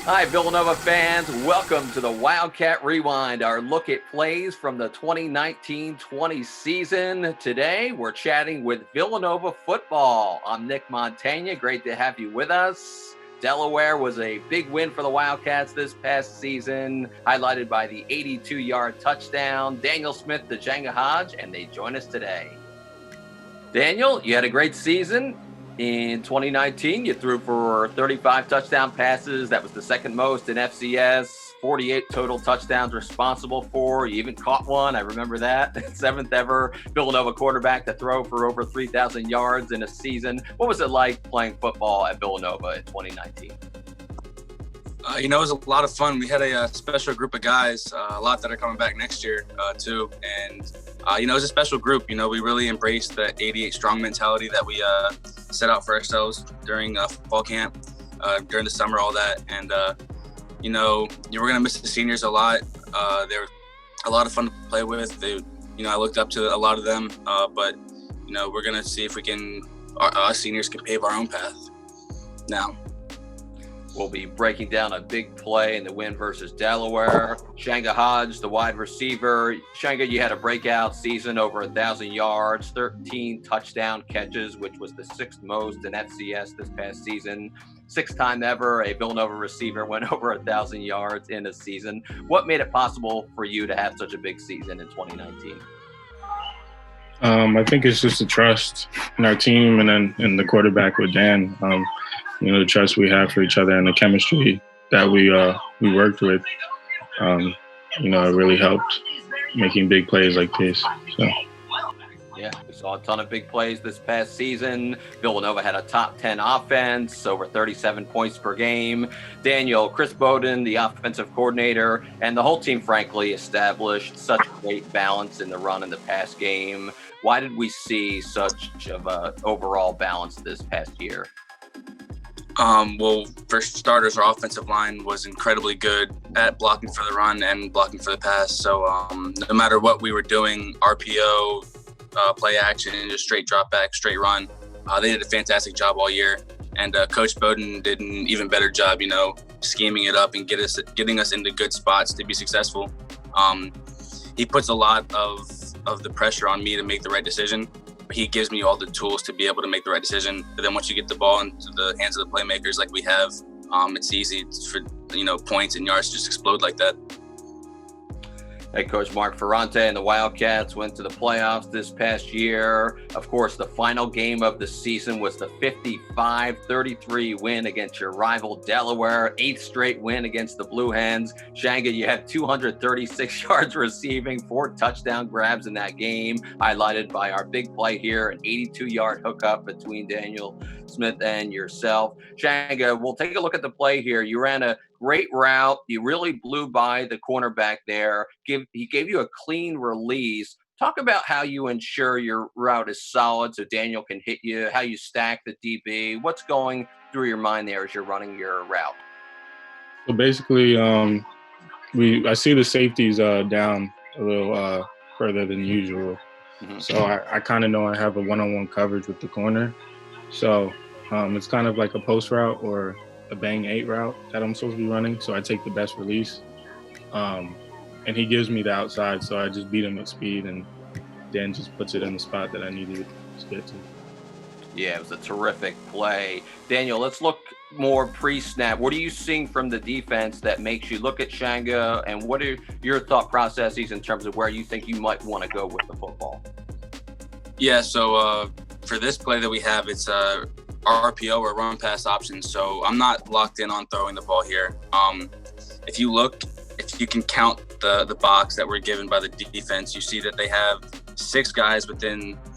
Hi, Villanova fans. Welcome to the Wildcat Rewind, our look at plays from the 2019-20 season. Today, we're chatting with Villanova football. I'm Nick Montagna. Great to have you with us. Delaware was a big win for the Wildcats this past season, highlighted by the 82-yard touchdown. Daniel Smith to Changa Hodge, and they join us today. Daniel, you had a great season. In 2019, you threw for 35 touchdown passes. That was the second most in FCS. 48 total touchdowns responsible for. You even caught one. I remember that. Seventh ever Villanova quarterback to throw for over 3,000 yards in a season. What was it like playing football at Villanova in 2019? It was a lot of fun. We had a special group of guys, a lot that are coming back next year too. And, it was a special group. We really embraced the 88 strong mentality that we set out for ourselves during fall camp, during the summer, all that. And, you were going to miss the seniors a lot. They were a lot of fun to play with. I looked up to a lot of them, but, we're going to see if our seniors can pave our own path now. We'll be breaking down a big play in the win versus Delaware. Changa Hodge, the wide receiver. Changa, you had a breakout season, over 1,000 yards, 13 touchdown catches, which was the sixth most in FCS this past season. Sixth time ever a Villanova receiver went over 1,000 yards in a season. What made it possible for you to have such a big season in 2019? I think it's just the trust in our team and then in the quarterback with Dan. The trust we have for each other and the chemistry that we worked with, it really helped making big plays like this. So. Yeah, we saw a ton of big plays this past season. Villanova had a top 10 offense, over 37 points per game. Daniel, Chris Bowden, the offensive coordinator, and the whole team, frankly, established such great balance in the run and the pass game. Why did we see such of an overall balance this past year? Well, for starters, our offensive line was incredibly good at blocking for the run and blocking for the pass. So no matter what we were doing, RPO, play action, and just straight drop back, straight run, they did a fantastic job all year. And Coach Bowden did an even better job, scheming it up and getting us into good spots to be successful. He puts a lot of the pressure on me to make the right decision. He gives me all the tools to be able to make the right decision. But then once you get the ball into the hands of the playmakers like we have, it's easy for, points and yards just explode like that. Head coach Mark Ferrante and the Wildcats went to the playoffs this past year. Of course, the final game of the season was the 55-33 win against your rival Delaware, eighth straight win against the Blue Hens. Changa, you had 236 yards receiving, 4 touchdown grabs in that game, highlighted by our big play here, an 82-yard hookup between Daniel Smith and yourself. Changa, we'll take a look at the play here. You ran a great route. You really blew by the cornerback there. He gave you a clean release. Talk about how you ensure your route is solid so Daniel can hit you, how you stack the DB. What's going through your mind there as you're running your route? So basically, I see the safeties down a little further than usual. Mm-hmm. So I kind of know I have a one-on-one coverage with the corner. So it's kind of like a post route or a bang 8 route that I'm supposed to be running. So I take the best release. And he gives me the outside, so I just beat him at speed and then just puts it in the spot that I needed to get to. Yeah, it was a terrific play. Daniel, let's look more pre-snap. What are you seeing from the defense that makes you look at Changa, and what are your thought processes in terms of where you think you might want to go with the football? Yeah, so for this play that we have, it's RPO or run pass options. So I'm not locked in on throwing the ball here. If you can count the box that we're given by the defense, you see that they have 6 guys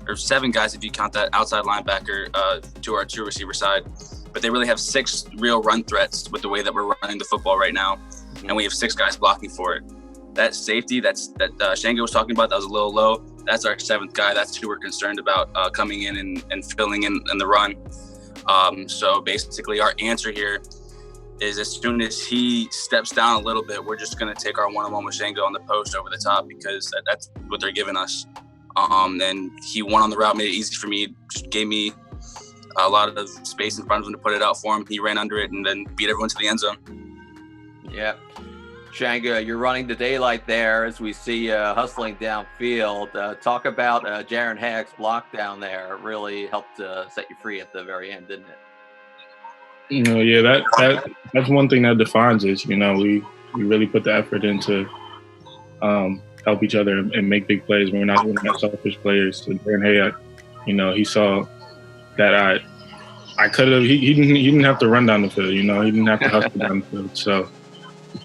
or 7 guys if you count that outside linebacker to our 2 receiver side. But they really have 6 real run threats with the way that we're running the football right now. And we have 6 guys blocking for it. That safety that Changa was talking about, that was a little low. That's our 7th guy. That's who we're concerned about coming in and filling in the run. So basically our answer here is as soon as he steps down a little bit, we're just going to take our one-on-one with Changa on the post over the top because that's what they're giving us. And he won on the route, made it easy for me, just gave me a lot of space in front of him to put it out for him. He ran under it and then beat everyone to the end zone. Yep. Changa, you're running the daylight there as we see hustling downfield. Talk about Jaron Hagg's block down there. It really helped set you free at the very end, didn't it? Yeah, that's one thing that defines us. We really put the effort into help each other and make big plays. We're not selfish players. So Darren Hay, he saw that I could have. He didn't have to run down the field. He didn't have to hustle down the field. So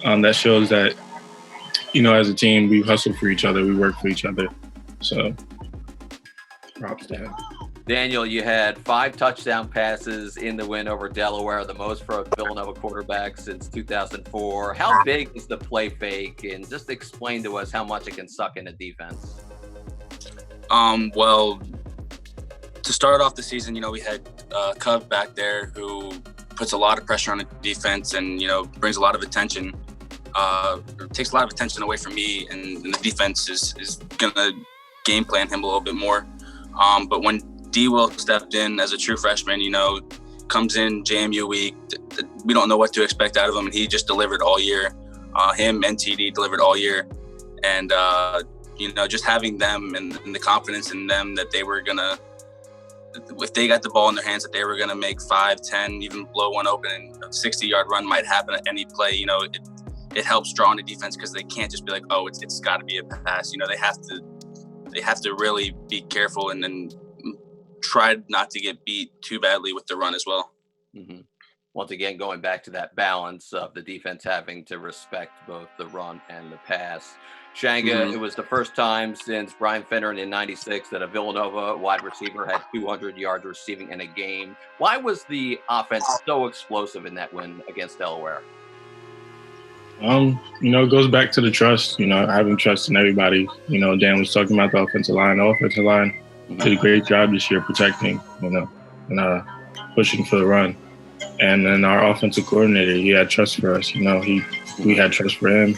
that shows that as a team we hustle for each other, we work for each other. So props to him. Daniel, you had 5 touchdown passes in the win over Delaware, the most for a Villanova quarterback since 2004. How big is the play fake? And just explain to us how much it can suck in a defense. Well, to start off the season, we had Cub back there who puts a lot of pressure on the defense and, brings a lot of attention. Takes a lot of attention away from me, and the defense is going to game plan him a little bit more. But when D-Will stepped in as a true freshman, comes in JMU week, we don't know what to expect out of him, and he just delivered all year. Him and TD delivered all year. And, just having them and the confidence in them that they were going to, if they got the ball in their hands, that they were going to make 5, 10, even blow one open, and a 60-yard run might happen at any play. It helps draw on the defense because they can't just be like, oh, it's got to be a pass. They have to really be careful and then try not to get beat too badly with the run as well. Mm-hmm. Once again, going back to that balance of the defense having to respect both the run and the pass. Changa, It was the first time since Brian Finneran in '96 that a Villanova wide receiver had 200 yards receiving in a game. Why was the offense so explosive in that win against Delaware? It goes back to the trust, having trust in everybody. Dan was talking about the offensive line. The offensive line did a great job this year protecting, and pushing for the run. And then our offensive coordinator, he had trust for us. We had trust for him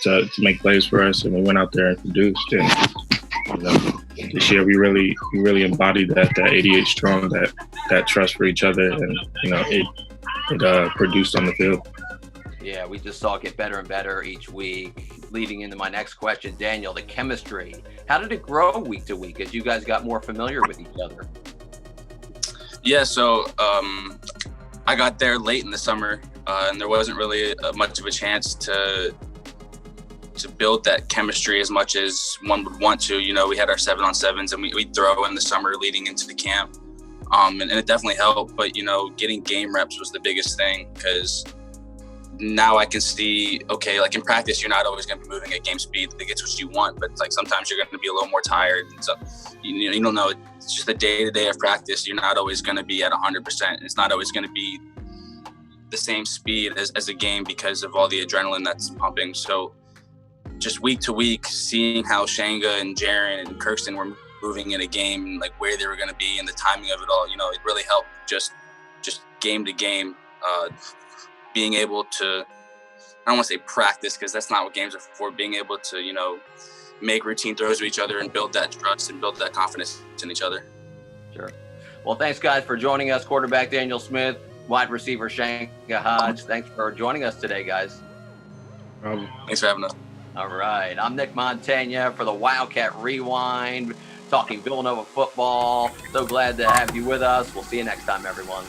to make plays for us, and we went out there and produced. And this year we really embodied that 88 strong, that trust for each other, and it produced on the field. Yeah, we just saw it get better and better each week. Leading into my next question, Daniel, the chemistry. How did it grow week to week as you guys got more familiar with each other? Yeah, so I got there late in the summer, and there wasn't really much of a chance to build that chemistry as much as one would want to. We had our 7-on-7s, and we'd throw in the summer leading into the camp, and it definitely helped. But getting game reps was the biggest thing, because now I can see, okay, like in practice, you're not always going to be moving at game speed. Like it's what you want, but it's like sometimes you're going to be a little more tired. And so, you don't know. It's just the day-to-day of practice. You're not always going to be at 100%. It's not always going to be the same speed as a game because of all the adrenaline that's pumping. So just week to week, seeing how Changa and Jaron and Kirsten were moving in a game, and like where they were going to be and the timing of it all, it really helped just game to game. Being able to, I don't want to say practice because that's not what games are for, being able to, make routine throws to each other and build that trust and build that confidence in each other. Sure. Well, thanks, guys, for joining us. Quarterback Daniel Smith, wide receiver Changa Hodge. Thanks for joining us today, guys. Thanks for having us. All right. I'm Nick Montagna for the Wildcat Rewind, talking Villanova football. So glad to have you with us. We'll see you next time, everyone.